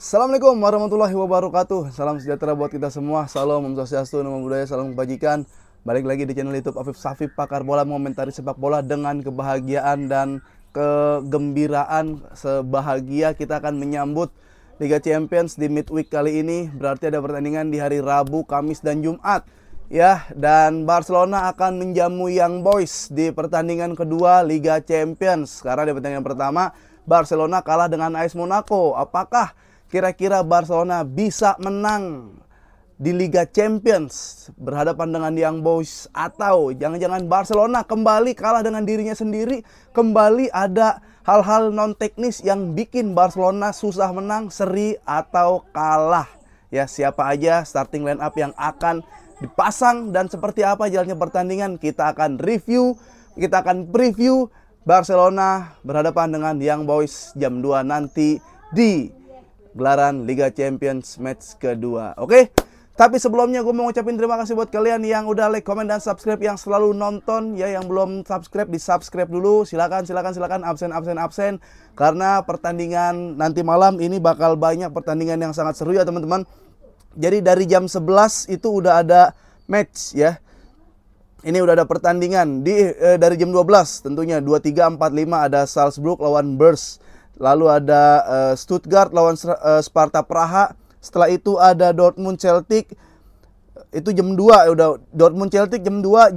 Assalamualaikum warahmatullahi wabarakatuh. Salam sejahtera buat kita semua. Salam, Om Swastiastu, Namo Buddhaya, salam kebajikan. Balik lagi di channel YouTube Afif Safif, pakar bola, mengomentari sepak bola dengan kebahagiaan dan kegembiraan. Sebahagia kita akan menyambut Liga Champions di midweek kali ini. Berarti ada pertandingan di hari Rabu, Kamis, dan Jumat. Ya, dan Barcelona akan menjamu Young Boys di pertandingan kedua Liga Champions. Karena di pertandingan pertama Barcelona kalah dengan AS Monaco. Apakah kira-kira Barcelona bisa menang di Liga Champions berhadapan dengan Young Boys, atau jangan-jangan Barcelona kembali kalah dengan dirinya sendiri, kembali ada hal-hal non teknis yang bikin Barcelona susah menang, seri atau kalah. Ya, siapa aja starting line up yang akan dipasang dan seperti apa jalannya pertandingan, kita akan review, kita akan preview Barcelona berhadapan dengan Young Boys jam 2 nanti di gelaran Liga Champions match kedua. Oke? Tapi sebelumnya gue mau ngucapin terima kasih buat kalian yang udah like, comment, dan subscribe, yang selalu nonton. Ya, yang belum subscribe, di subscribe dulu. Silakan absen. Karena pertandingan nanti malam ini bakal banyak pertandingan yang sangat seru ya teman-teman. Jadi dari jam 11 itu udah ada match ya. Ini udah ada pertandingan dari jam 12 tentunya 23.45 ada Salzburg lawan Bers. Lalu ada Stuttgart lawan Sparta Praha. Setelah itu ada Dortmund Celtic. Itu jam 2 udah Dortmund Celtic jam 2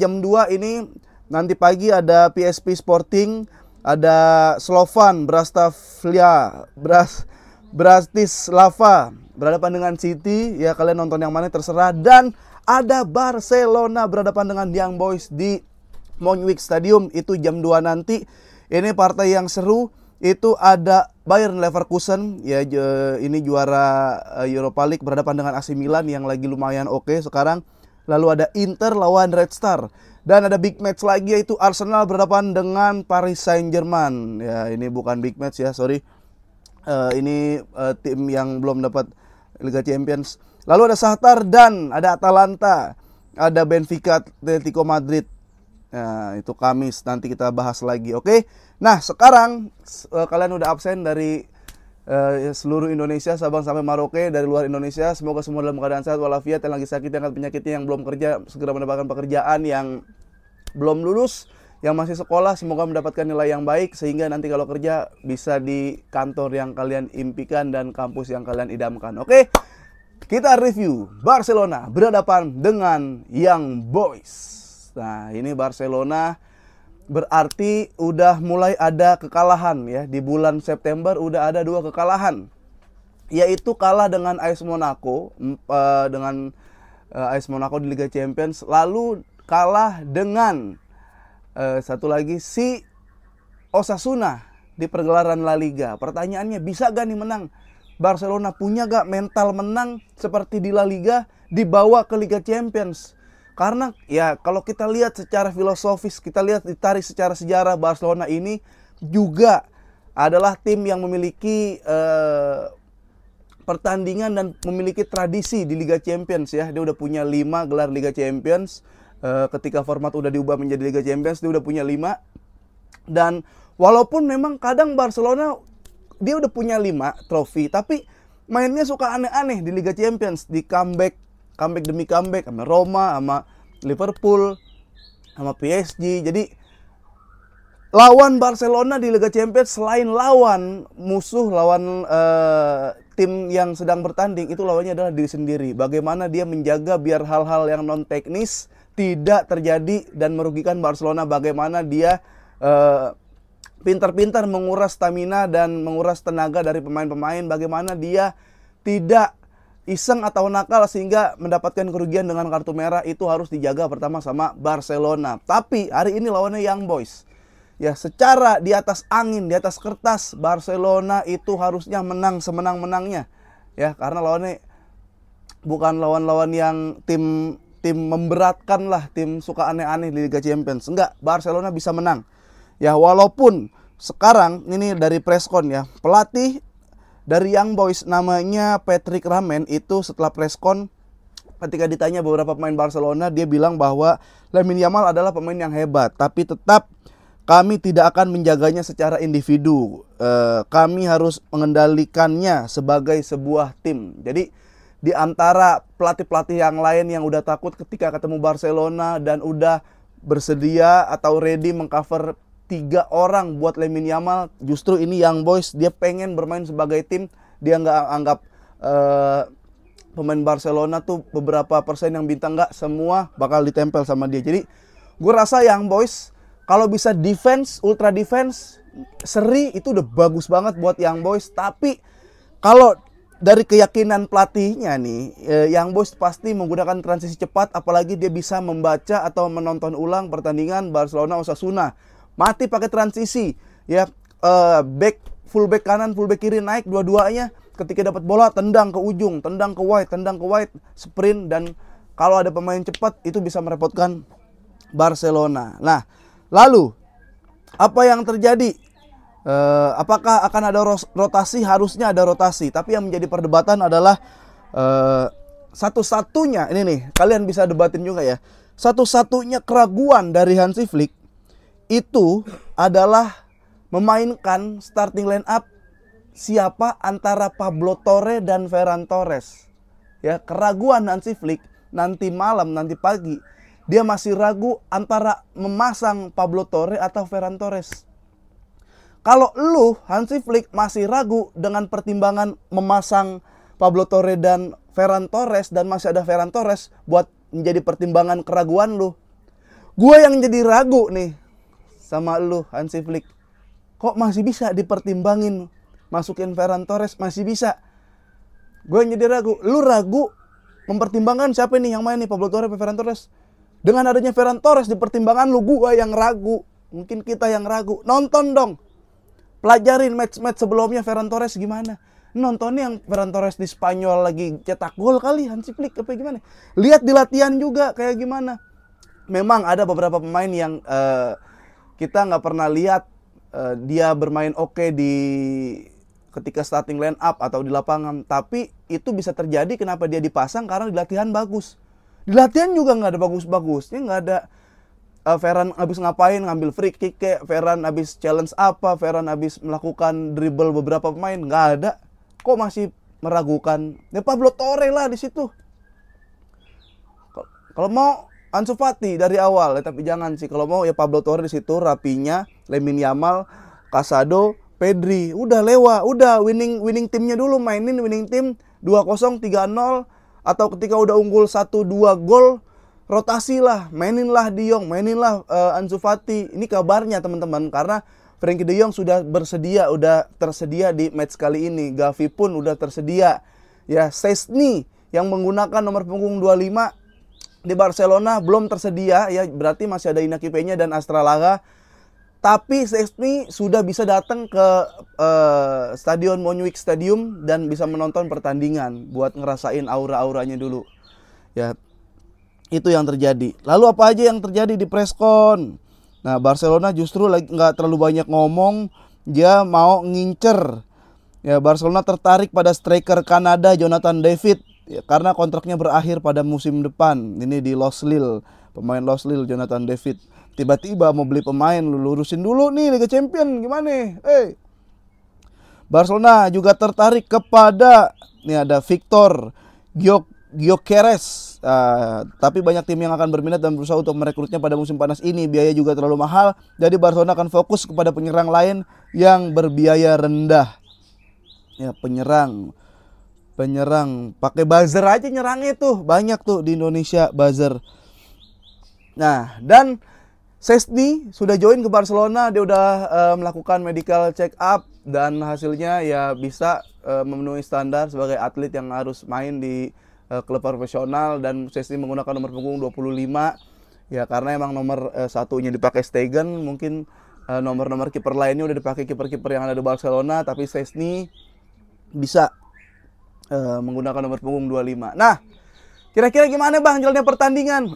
ini. Nanti pagi ada PSV Sporting, ada Slovan Bratislava berhadapan dengan City. Ya, kalian nonton yang mana terserah. Dan ada Barcelona berhadapan dengan Young Boys di Montjuic Stadium, itu jam 2 nanti. Ini partai yang seru. Itu ada Bayern Leverkusen, ya ini juara Europa League berhadapan dengan AC Milan yang lagi lumayan oke sekarang. Lalu ada Inter lawan Red Star. Dan ada big match lagi, yaitu Arsenal berhadapan dengan Paris Saint-Germain. Ya, ini bukan big match ya, sorry. Ini tim yang belum dapat Liga Champions. Lalu ada Shakhtar dan ada Atalanta, ada Benfica, Atletico Madrid. Nah, itu Kamis nanti kita bahas lagi, oke? Nah, sekarang kalian udah absen dari seluruh Indonesia, Sabang sampai Merauke, dari luar Indonesia. Semoga semua dalam keadaan sehat walafiat, yang lagi sakit, yang ada penyakitnya, yang belum kerja segera mendapatkan pekerjaan, yang belum lulus, yang masih sekolah semoga mendapatkan nilai yang baik sehingga nanti kalau kerja bisa di kantor yang kalian impikan dan kampus yang kalian idamkan, oke? Kita review Barcelona berhadapan dengan Young Boys. Nah, ini Barcelona berarti udah mulai ada kekalahan ya. Di bulan September udah ada 2 kekalahan. Yaitu kalah dengan AS Monaco AS Monaco di Liga Champions, lalu kalah dengan satu lagi si Osasuna di pergelaran La Liga. Pertanyaannya, bisa gak nih menang? Barcelona punya gak mental menang seperti di La Liga dibawa ke Liga Champions? Karena ya kalau kita lihat secara filosofis, kita lihat ditarik secara sejarah, Barcelona ini juga adalah tim yang memiliki pertandingan dan memiliki tradisi di Liga Champions ya. Dia udah punya 5 gelar Liga Champions. Ketika format udah diubah menjadi Liga Champions, dia udah punya 5. Dan walaupun memang kadang Barcelona dia udah punya 5 trofi, tapi mainnya suka aneh-aneh di Liga Champions, di comeback demi comeback sama Roma, sama Liverpool, sama PSG. Jadi lawan Barcelona di Liga Champions, selain lawan musuh, lawan tim yang sedang bertanding, itu lawannya adalah diri sendiri. Bagaimana dia menjaga biar hal-hal yang non teknis tidak terjadi dan merugikan Barcelona. Bagaimana dia pintar-pintar menguras stamina dan menguras tenaga dari pemain-pemain. Bagaimana dia tidak iseng atau nakal sehingga mendapatkan kerugian dengan kartu merah. Itu harus dijaga pertama sama Barcelona. Tapi hari ini lawannya Young Boys. Ya, secara di atas angin, di atas kertas, Barcelona itu harusnya menang semenang-menangnya. Ya, karena lawannya bukan lawan-lawan yang tim memberatkan lah, tim suka aneh-aneh di Liga Champions. Enggak, Barcelona bisa menang. Ya, walaupun sekarang ini dari preskon ya, pelatih dari Young Boys namanya Patrick Ramen itu setelah preskon ketika ditanya beberapa pemain Barcelona, dia bilang bahwa Lamine Yamal adalah pemain yang hebat, tapi tetap kami tidak akan menjaganya secara individu. Kami harus mengendalikannya sebagai sebuah tim. Jadi di antara pelatih-pelatih yang lain yang udah takut ketika ketemu Barcelona dan udah bersedia atau ready mengcover 3 orang buat Lamine Yamal, justru ini Young Boys dia pengen bermain sebagai tim. Dia nggak anggap pemain Barcelona tuh beberapa persen yang bintang, nggak, semua bakal ditempel sama dia. Jadi gue rasa Young Boys kalau bisa defense, ultra defense, seri itu udah bagus banget buat Young Boys. Tapi kalau dari keyakinan pelatihnya nih, Young Boys pasti menggunakan transisi cepat, apalagi dia bisa membaca atau menonton ulang pertandingan Barcelona Osasuna. Mati pakai transisi, ya, full back kanan, full back kiri naik dua-duanya. Ketika dapat bola tendang ke ujung, tendang ke wide, sprint, dan kalau ada pemain cepat itu bisa merepotkan Barcelona. Nah, lalu apa yang terjadi? Apakah akan ada rotasi? Harusnya ada rotasi, tapi yang menjadi perdebatan adalah satu-satunya ini nih, kalian bisa debatin juga ya. Satu-satunya keraguan dari Hansi Flick itu adalah memainkan starting line up siapa antara Pablo Torre dan Ferran Torres. Ya, keraguan Hansi Flick nanti malam, nanti pagi, dia masih ragu antara memasang Pablo Torre atau Ferran Torres. Kalau lu Hansi Flick masih ragu dengan pertimbangan memasang Pablo Torre dan Ferran Torres, dan masih ada Ferran Torres buat menjadi pertimbangan keraguan lu, gue yang jadi ragu nih sama lu Hansi Flick. Kok masih bisa dipertimbangin masukin Ferran Torres, masih bisa? Gue yang jadi ragu. Lu ragu mempertimbangkan siapa nih yang main nih, Pablo Torre atau Ferran Torres? Dengan adanya Ferran Torres di pertimbangan lu, gue yang ragu. Mungkin kita yang ragu. Nonton dong, pelajarin match-match sebelumnya Ferran Torres gimana. Nontonnya yang Ferran Torres di Spanyol lagi cetak gol kali Hansi Flick apa gimana. Lihat di latihan juga kayak gimana. Memang ada beberapa pemain yang kita nggak pernah lihat dia bermain oke di ketika starting line up atau di lapangan. Tapi itu bisa terjadi kenapa dia dipasang, karena di latihan bagus. Di latihan juga nggak ada bagus-bagusnya, nggak ada Ferran habis ngapain, ngambil free kick kayak, Ferran habis challenge apa, Ferran habis melakukan dribble beberapa pemain, nggak ada. Kok masih meragukan? Ya Pablo Torre lah di situ. Kalau mau Ansu Fati dari awal, ya, tapi jangan sih. Kalau mau ya Pablo Torre di situ, Rapinya, Lamine Yamal, Casado, Pedri, udah lewat, udah winning timnya dulu, mainin winning tim 2-0, 3-0, atau ketika udah unggul 1-2 gol, rotasi lah, maininlah De Jong, maininlah Ansu Fati. Ini kabarnya teman-teman, karena Frenkie De Jong sudah bersedia, udah tersedia di match kali ini. Gavi pun udah tersedia. Ya, Szczęsny yang menggunakan nomor punggung 25 di Barcelona belum tersedia, ya berarti masih ada Inaki Peña dan Astralaga. Tapi Szczęsny sudah bisa datang ke Stadion Montjuic Stadium dan bisa menonton pertandingan buat ngerasain aura-auranya dulu. Ya, itu yang terjadi. Lalu apa aja yang terjadi di preskon? Nah, Barcelona justru lagi nggak terlalu banyak ngomong, dia mau ngincer. Ya, Barcelona tertarik pada striker Kanada Jonathan David. Ya, karena kontraknya berakhir pada musim depan. Ini di Los Lille, pemain Los Lille Jonathan David. Tiba-tiba mau beli pemain, lu lurusin dulu nih Liga Champion gimana? Barcelona juga tertarik kepada, nih ada Victor Gyökeres. Tapi banyak tim yang akan berminat dan berusaha untuk merekrutnya pada musim panas ini. Biaya juga terlalu mahal, jadi Barcelona akan fokus kepada penyerang lain yang berbiaya rendah. Ya, penyerang pakai buzzer aja nyerangnya tuh, banyak tuh di Indonesia buzzer. Nah, dan Szczęsny sudah join ke Barcelona, dia udah melakukan medical check up dan hasilnya ya bisa memenuhi standar sebagai atlet yang harus main di klub profesional. Dan Szczęsny menggunakan nomor punggung 25 ya, karena emang nomor satunya dipakai Stegen. Mungkin nomor-nomor kiper lainnya udah dipakai kiper-kiper yang ada di Barcelona, tapi Szczęsny bisa menggunakan nomor punggung 25. Nah, kira-kira gimana bang jalannya pertandingan?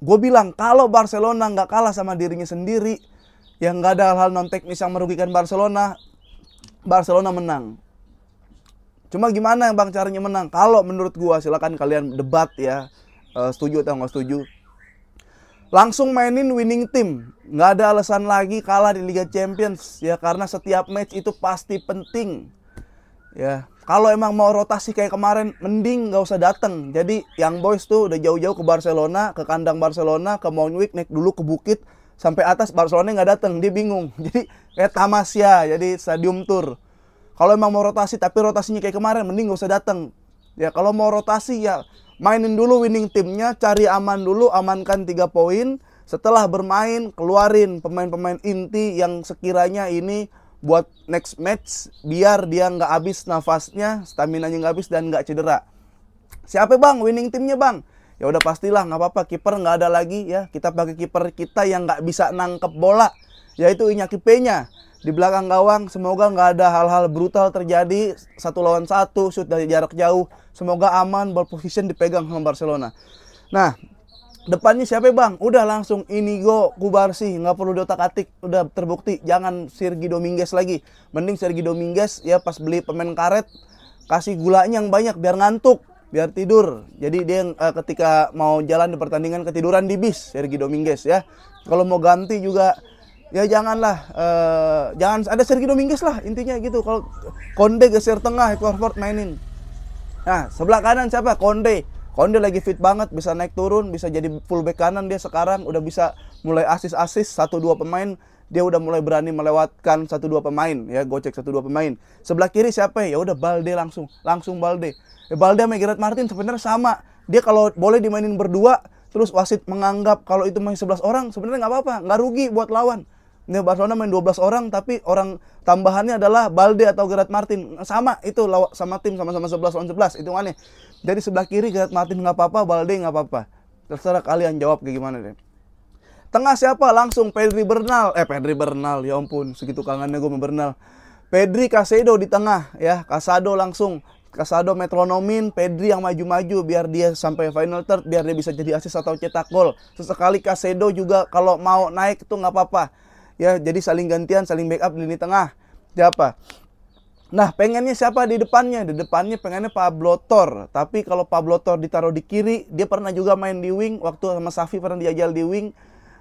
Gue bilang kalau Barcelona nggak kalah sama dirinya sendiri, yang nggak ada hal-hal non teknis yang merugikan Barcelona, Barcelona menang. Cuma gimana bang caranya menang? Kalau menurut gue, silakan kalian debat ya, setuju atau nggak setuju. langsung mainin winning team. Nggak ada alasan lagi kalah di Liga Champions ya, karena setiap match itu pasti penting. Ya, kalau emang mau rotasi kayak kemarin, mending nggak usah datang. Jadi Young Boys tuh udah jauh-jauh ke Barcelona, ke kandang Barcelona, ke Montjuic, naik dulu ke bukit sampai atas, Barcelona nggak datang, dia bingung. Jadi kayak tamasya, jadi stadium tour. Kalau emang mau rotasi, tapi rotasinya kayak kemarin, mending nggak usah datang. Ya kalau mau rotasi ya mainin dulu winning timnya, cari aman dulu, amankan 3 poin. Setelah bermain, keluarin pemain-pemain inti yang sekiranya ini buat next match, biar dia nggak habis nafasnya, stamina-nya nggak habis dan nggak cedera. Siapa bang winning timnya bang? Ya udah pastilah, nggak apa-apa, kiper nggak ada lagi ya. Kita pakai kiper kita yang nggak bisa nangkep bola, yaitu Iñaki Peña. Di belakang gawang, semoga nggak ada hal-hal brutal terjadi, 1 lawan 1, shoot dari jarak jauh. Semoga aman, ball position dipegang sama Barcelona. Nah, depannya siapa bang? Udah langsung Inigo Cubarsí, nggak perlu diotak-atik, udah terbukti. Jangan Sergi Dominguez lagi. Mending Sergi Dominguez ya pas beli pemain karet, kasih gulanya yang banyak biar ngantuk, biar tidur. Jadi dia ketika mau jalan di pertandingan ketiduran di bis, Sergi Dominguez ya. Kalau mau ganti juga ya janganlah, jangan ada Sergi Dominguez lah, intinya gitu. Kalau Konde geser tengah, Hector Fort mainin. Nah, sebelah kanan siapa? Konde. Konde lagi fit banget, bisa naik turun, bisa jadi fullback kanan dia sekarang, udah bisa mulai asis-asis 1-2 pemain, dia udah mulai berani melewatkan 1-2 pemain ya, gocek 1-2 pemain. Sebelah kiri siapa ya? Udah Balde langsung Balde. Balde sama Gerard Martin sebenarnya sama. Dia kalau boleh dimainin berdua, terus wasit menganggap kalau itu masih 11 orang, sebenarnya nggak apa-apa, nggak rugi buat lawan. Ini Barcelona main 12 orang, tapi orang tambahannya adalah Balde atau Gerard Martin. Sama itu sama tim, sama-sama 11 lawan 11 hitungannya. Jadi sebelah kiri Gerard Martin nggak apa-apa, Balde nggak apa-apa. Terserah kalian jawab kayak gimana deh. Tengah siapa? Langsung Pedri Bernal. Pedri Bernal, ya ampun, segitu kangennya gue sama Bernal. Pedri Casado di tengah ya, Casado langsung. Casado metronomin, Pedri yang maju-maju biar dia sampai final third, biar dia bisa jadi assist atau cetak gol. Sesekali Casado juga kalau mau naik itu nggak apa-apa. Ya, jadi saling gantian, saling backup di lini tengah. Siapa? Nah, pengennya siapa di depannya? Di depannya pengennya Pablo Tor. Tapi kalau Pablo Tor ditaruh di kiri, dia pernah juga main di wing. Waktu sama Xavi pernah dijajal di wing.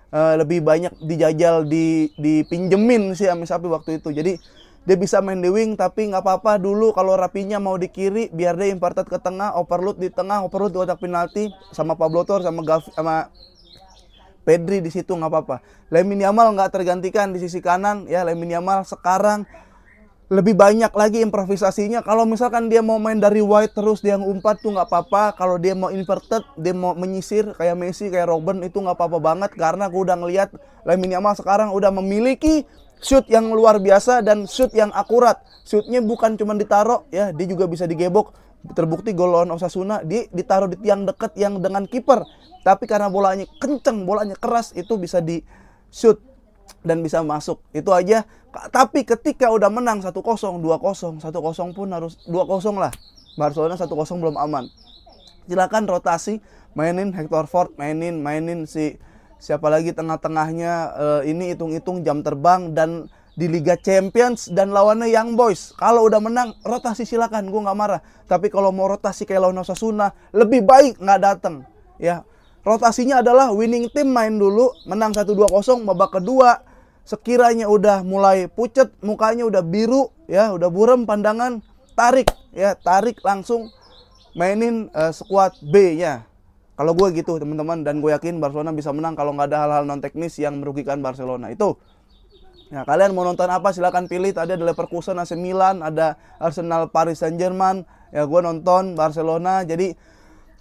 Lebih banyak dijajal dipinjemin sih sama Xavi waktu itu. Jadi dia bisa main di wing, tapi nggak apa-apa dulu kalau Rapinya mau di kiri, biar dia imparted ke tengah, overload di tengah, overload di kotak penalti sama Pablo Tor sama Pedri di situ nggak apa-apa. Lamine Yamal nggak tergantikan di sisi kanan ya. Lamine Yamal sekarang lebih banyak lagi improvisasinya. Kalau misalkan dia mau main dari wide terus dia ngumpat tuh nggak apa-apa. Kalau dia mau inverted, dia mau menyisir kayak Messi, kayak Robben, itu nggak apa-apa banget. Karena aku udah ngelihat Lamine Yamal sekarang udah memiliki shoot yang luar biasa dan shoot yang akurat. Shootnya bukan cuma ditaruh ya, dia juga bisa digebok. Terbukti gol lawan Osasuna, dia ditaruh di tiang dekat yang dengan kiper. Tapi karena bolanya kenceng, bolanya keras, itu bisa di shoot dan bisa masuk. Itu aja. Tapi ketika udah menang 1-0, 2-0, 1-0 pun harus 2-0 lah. Barcelona 1-0 belum aman. Silakan rotasi, mainin Hector Fort, mainin si siapa lagi tengah-tengahnya, ini hitung-hitung jam terbang dan di Liga Champions dan lawannya Young Boys. Kalau udah menang, rotasi silakan, gue nggak marah. Tapi kalau mau rotasi kayak lawan Osasuna, lebih baik nggak datang. Ya, rotasinya adalah winning team main dulu, menang 1-2-0, babak kedua. Sekiranya udah mulai pucet, mukanya udah biru, ya, udah buram pandangan, tarik langsung mainin skuad B-nya. Kalau gue gitu teman-teman, dan gue yakin Barcelona bisa menang kalau nggak ada hal-hal non teknis yang merugikan Barcelona itu. Nah, kalian mau nonton apa silahkan pilih. Tadi ada Leverkusen, AC Milan, ada Arsenal, Paris Saint-Germain. Ya gue nonton Barcelona. Jadi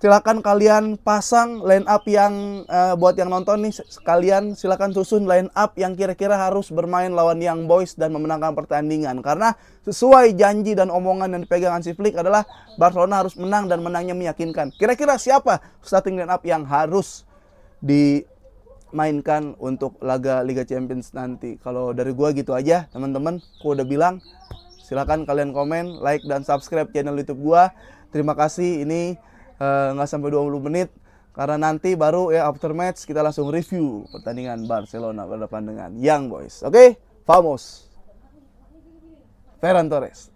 silakan kalian pasang line up yang buat yang nonton nih, kalian silakan susun line up yang kira-kira harus bermain lawan Young Boys dan memenangkan pertandingan. Karena sesuai janji dan omongan yang dipegang Hansi Flick adalah Barcelona harus menang dan menangnya meyakinkan. Kira-kira siapa starting line up yang harus dimainkan untuk laga Liga Champions nanti? Kalau dari gua gitu aja teman-teman, gua udah bilang. Silakan kalian komen, like dan subscribe channel YouTube gua. Terima kasih. Ini nggak sampai 20 menit karena nanti baru ya after match kita langsung review pertandingan Barcelona berhadapan dengan Young Boys. Oke, vamos Ferran Torres.